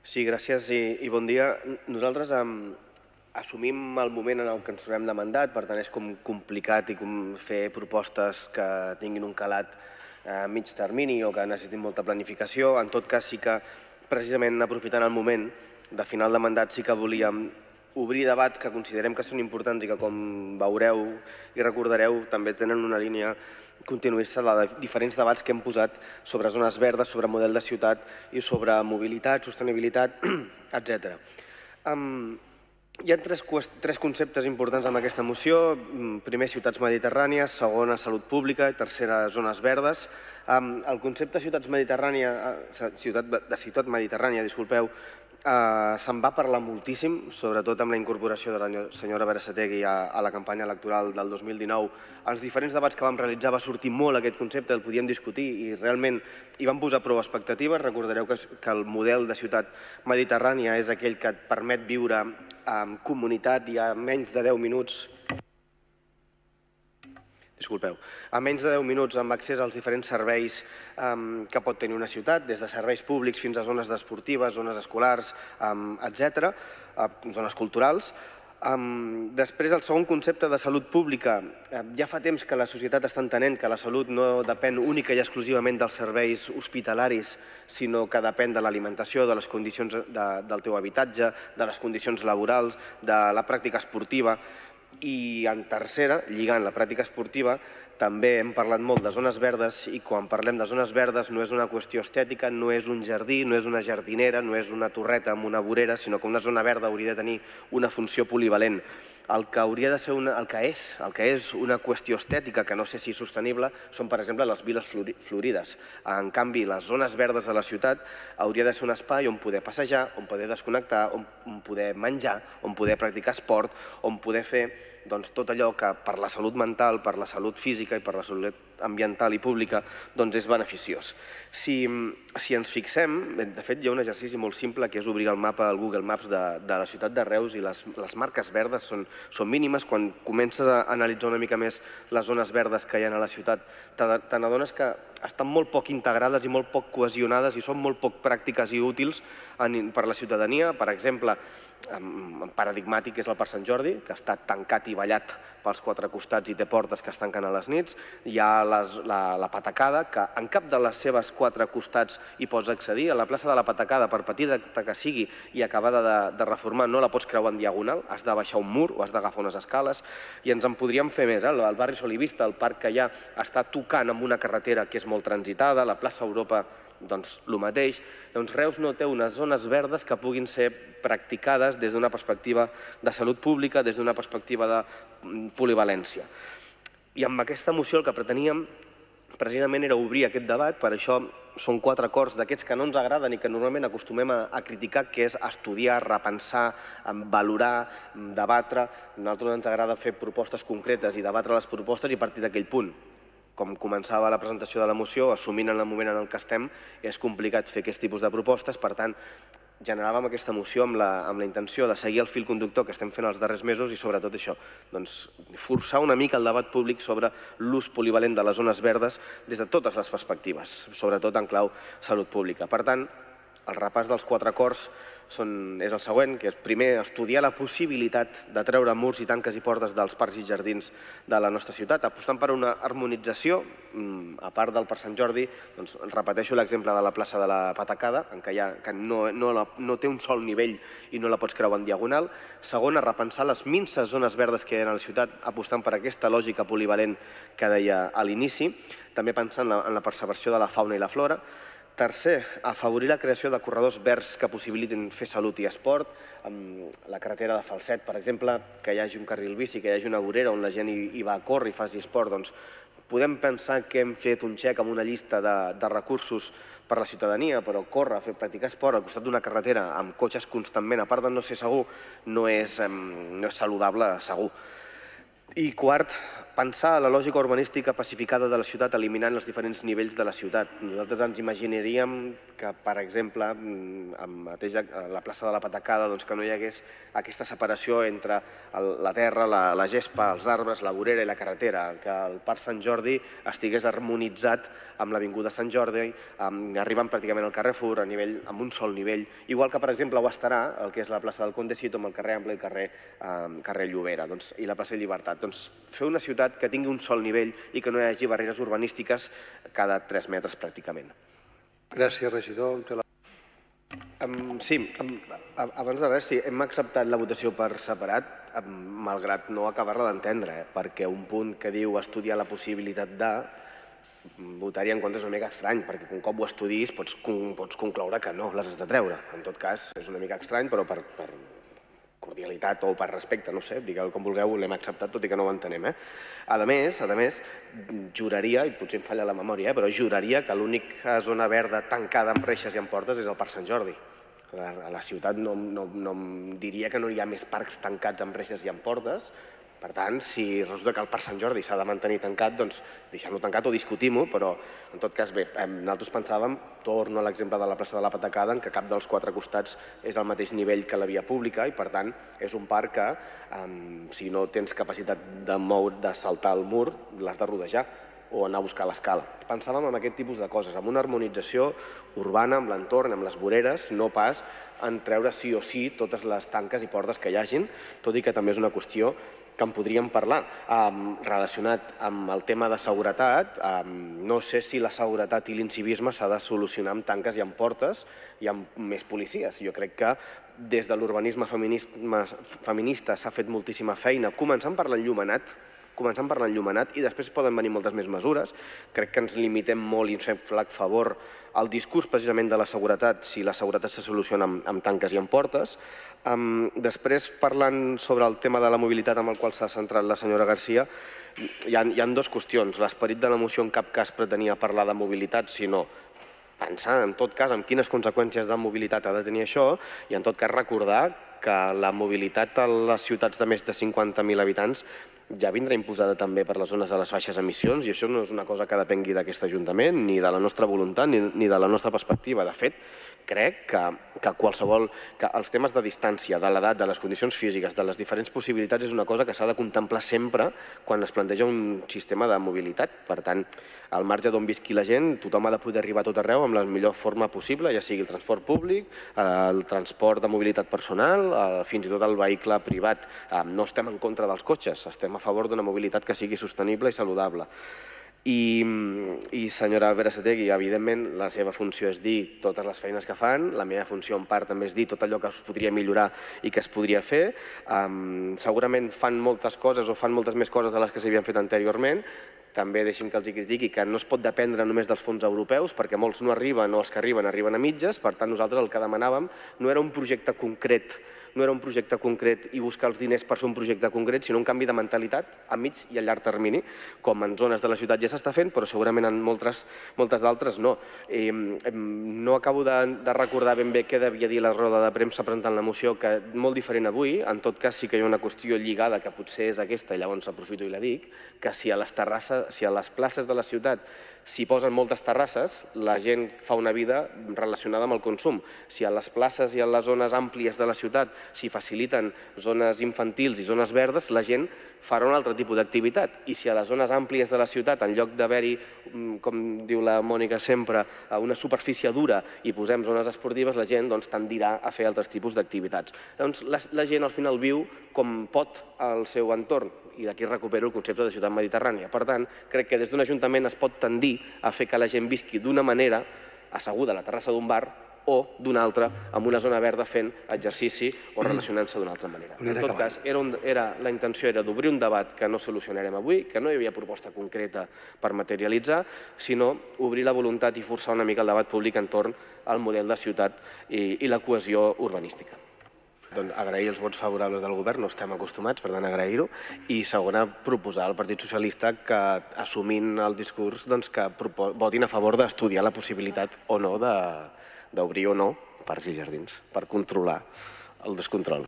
Sí, gràcies i bon dia. Nosaltres assumim el moment en el que ens trobem de mandat, per tant és com complicat i fer propostes que tinguin un calat a mig termini o que necessitin molta planificació. En tot cas, sí que precisament aprofitant el moment de final de mandat sí que volíem obrir debats que considerem que són importants i que, com veureu i recordareu, també tenen una línia continuista de diferents debats que hem posat sobre zones verdes, sobre model de ciutat i sobre mobilitat, sostenibilitat, etc. Hi ha tres conceptes importants en aquesta moció. Primer, ciutats mediterrànies, segona, salut pública i tercera, zones verdes. El concepte de ciutat mediterrània, se'n va parlar moltíssim, sobretot amb la incorporació de la senyora Berasategui a la campanya electoral del 2019. Als diferents debats que vam realitzar va sortir molt aquest concepte, el podíem discutir i realment hi vam posar prou expectatives. Recordareu que el model de ciutat mediterrània és aquell que et permet viure en comunitat i a menys de 10 minuts amb accés als diferents serveis que pot tenir una ciutat, des de serveis públics fins a zones esportives, zones escolars, etc., zones culturals. Després, el segon concepte de salut pública. Ja fa temps que la societat està entenent que la salut no depèn única i exclusivament dels serveis hospitalaris, sinó que depèn de l'alimentació, de les condicions del teu habitatge, de les condicions laborals, de la pràctica esportiva. I en tercera, lligant la pràctica esportiva, també hem parlat molt de zones verdes i quan parlem de zones verdes no és una qüestió estètica, no és un jardí, no és una jardinera, no és una torreta amb una vorera, sinó que una zona verda hauria de tenir una funció polivalent. El que és una qüestió estètica, que no sé si és sostenible, són, per exemple, les viles florides. En canvi, les zones verdes de la ciutat hauria de ser un espai on poder passejar, on poder desconnectar, on poder menjar, on poder practicar esport, on poder fer tot allò que per la salut mental, per la salut física i per la salut ambiental i pública és beneficiós. Si ens fixem, de fet hi ha un exercici molt simple que és obrir el mapa al Google Maps de la ciutat de Reus i les marques verdes són mínimes. Quan comences a analitzar una mica més les zones verdes que hi ha a la ciutat, te n'adones que estan molt poc integrades i molt poc cohesionades i són molt poc pràctiques i útils per a la ciutadania. Per exemple, paradigmàtic és el Parc Sant Jordi, que està tancat i vallat pels quatre costats i té portes que es tanquen a les nits. Hi ha la Patacada, que en cap de les seves quatre costats hi pots accedir. A la plaça de la Patacada, per petita que sigui i acabada de reformar, no la pots creuar en diagonal, has de baixar un mur o has d'agafar unes escales. I ens en podríem fer més. El barri Solivista, el parc que hi ha, està tocant amb una carretera que és molt transitada, la plaça Europa, doncs el mateix. Reus no té unes zones verdes que puguin ser practicades des d'una perspectiva de salut pública, des d'una perspectiva de polivalència. I amb aquesta moció el que preteníem precisament era obrir aquest debat. Per això són 4 acords d'aquests que no ens agraden i que normalment acostumem a criticar, que és estudiar, repensar, valorar, debatre. A nosaltres ens agrada fer propostes concretes i debatre les propostes i partir d'aquell punt. Com començava la presentació de la moció, assumint en el moment en el que estem, és complicat fer aquest tipus de propostes. Per tant, generàvem aquesta moció amb la intenció de seguir el fil conductor que estem fent els darrers mesos i sobretot això, forçar una mica el debat públic sobre l'ús polivalent de les zones verdes des de totes les perspectives, sobretot en clau salut pública. Per tant, el repàs dels 4 acords és el següent, que és primer estudiar la possibilitat de treure murs i tanques i portes dels parcs i jardins de la nostra ciutat, apostant per una harmonització, a part del Parc Sant Jordi. Repeteixo l'exemple de la plaça de la Patacada, que no té un sol nivell i no la pots creuar en diagonal. Segona, repensar les minses zones verdes que hi ha a la ciutat, apostant per aquesta lògica polivalent que deia a l'inici, també pensant en la preservació de la fauna i la flora. Tercer, afavorir la creació de corredors verds que possibilitin fer salut i esport. La carretera de Falset, per exemple, que hi hagi un carril bici, que hi hagi una vorera on la gent hi va a córrer i faci esport. Podem pensar que hem fet un xec amb una llista de recursos per a la ciutadania, però córrer, practicar esport al costat d'una carretera amb cotxes constantment, a part de no ser segur, no és saludable segur. I quart, pensar la lògica urbanística pacificada de la ciutat eliminant els diferents nivells de la ciutat. Nosaltres ens imaginaríem que, per exemple, a la plaça de la Patacada, que no hi hagués aquesta separació entre la terra, la gespa, els arbres, la vorera i la carretera, que el Parc Sant Jordi estigués harmonitzat amb l'Avinguda Sant Jordi, arribant pràcticament al Carrefour amb un sol nivell, igual que, per exemple, ho estarà el que és la plaça del Condesito amb el carrer Ample i el carrer Llobera i la plaça Llibertat. Fer una ciutat que tingui un sol nivell i que no hi hagi barreres urbanístiques cada 3 metres pràcticament. Gràcies, regidor. Sí, abans de res, sí, hem acceptat la votació per separat, malgrat no acabar-la d'entendre, perquè un punt que diu estudiar la possibilitat de votar-hi en contra és una mica estrany, perquè un cop ho estudis pots concloure que no, les has de treure. En tot cas, és una mica estrany, però per cordialitat o per respecte, no sé, digueu com vulgueu, l'hem acceptat tot i que no ho entenem. A més, juraria, i potser em falla la memòria, però juraria que l'única zona verda tancada amb reixes i amb portes és el Parc Sant Jordi. A la ciutat no em diria que no hi ha més parcs tancats amb reixes i amb portes. Per tant, si resulta que el Parc Sant Jordi s'ha de mantenir tancat, doncs deixem-lo tancat o discutim-ho, però en tot cas, bé, nosaltres pensàvem, torno a l'exemple de la plaça de la Patacada, en què cap dels 4 costats és al mateix nivell que la via pública i, per tant, és un parc que, si no tens capacitat de saltar el mur, l'has de rodejar o anar a buscar l'escala. Pensàvem en aquest tipus de coses, amb una harmonització urbana, amb l'entorn, amb les voreres, no pas en treure sí o sí totes les tanques i portes que hi hagin, tot i que també és una qüestió que en podríem parlar. Relacionat amb el tema de seguretat, no sé si la seguretat i l'incivisme s'ha de solucionar amb tanques i amb portes i amb més policies. Jo crec que des de l'urbanisme feminista s'ha fet moltíssima feina, començant per l'enllumenat i després poden venir moltes més mesures. Crec que ens limitem molt i ens fem flac favor al discurs precisament de la seguretat, si la seguretat se soluciona amb tanques i amb portes. Després, parlant sobre el tema de la mobilitat amb el qual s'ha centrat la senyora Garcia, hi ha 2 qüestions. L'esperit de la moció en cap cas pretenia parlar de mobilitat, sinó pensar, en tot cas, en quines conseqüències de mobilitat ha de tenir això i, en tot cas, recordar que la mobilitat a les ciutats de més de 50.000 habitants ja vindrà imposada també per les zones de les baixes emissions i això no és una cosa que depengui d'aquest Ajuntament ni de la nostra voluntat ni de la nostra perspectiva. De fet, crec que els temes de distància, de l'edat, de les condicions físiques, de les diferents possibilitats és una cosa que s'ha de contemplar sempre quan es planteja un sistema de mobilitat. Per tant, al marge d'on visqui la gent, tothom ha de poder arribar a tot arreu amb la millor forma possible, ja sigui el transport públic, el transport de mobilitat personal, fins i tot el vehicle privat. No estem en contra dels cotxes, estem a favor d'una mobilitat que sigui sostenible i saludable. I senyora Berasategui, evidentment la seva funció és dir totes les feines que fan, la meva funció en part també és dir tot allò que es podria millorar i que es podria fer. Segurament fan moltes coses o fan moltes més coses de les que s'havien fet anteriorment. També deixi'm que els digui que no es pot dependre només dels fons europeus perquè molts no arriben o els que arriben a mitges. Per tant, nosaltres el que demanàvem no era un projecte concret i buscar els diners per fer un projecte concret, sinó un canvi de mentalitat a mig i a llarg termini, com en zones de la ciutat ja s'està fent, però segurament en moltes d'altres no. No acabo de recordar ben bé què devia dir la roda de premsa presentant la moció, que molt diferent avui. En tot cas, sí que hi ha una qüestió lligada, que potser és aquesta, i llavors aprofito i la dic, que si a les places de la ciutat s'hi posen moltes terrasses, la gent fa una vida relacionada amb el consum. Si a les places i a les zones àmplies de la ciutat s'hi faciliten zones infantils i zones verdes, la gent farà un altre tipus d'activitat. I si a les zones àmplies de la ciutat, en lloc d'haver-hi, com diu la Mònica sempre, una superfície dura i posem zones esportives, la gent tendirà a fer altres tipus d'activitats. Llavors, la gent al final viu com pot al seu entorn i d'aquí recupero el concepte de ciutat mediterrània. Per tant, crec que des d'un ajuntament es pot tendir a fer que la gent visqui d'una manera asseguda a la terrassa d'un bar o d'una altra, en una zona verda fent exercici o relacionant-se d'una altra manera. En tot cas, la intenció era d'obrir un debat que no solucionarem avui, que no hi havia proposta concreta per materialitzar, sinó obrir la voluntat i forçar una mica el debat públic entorn al model de ciutat i la cohesió urbanística. Agrair els vots favorables del govern, no estem acostumats, per tant agrair-ho, i segona, proposar al Partit Socialista que, assumint el discurs, que votin a favor d'estudiar la possibilitat o no d'obrir o no parcs i jardins per controlar el descontrol.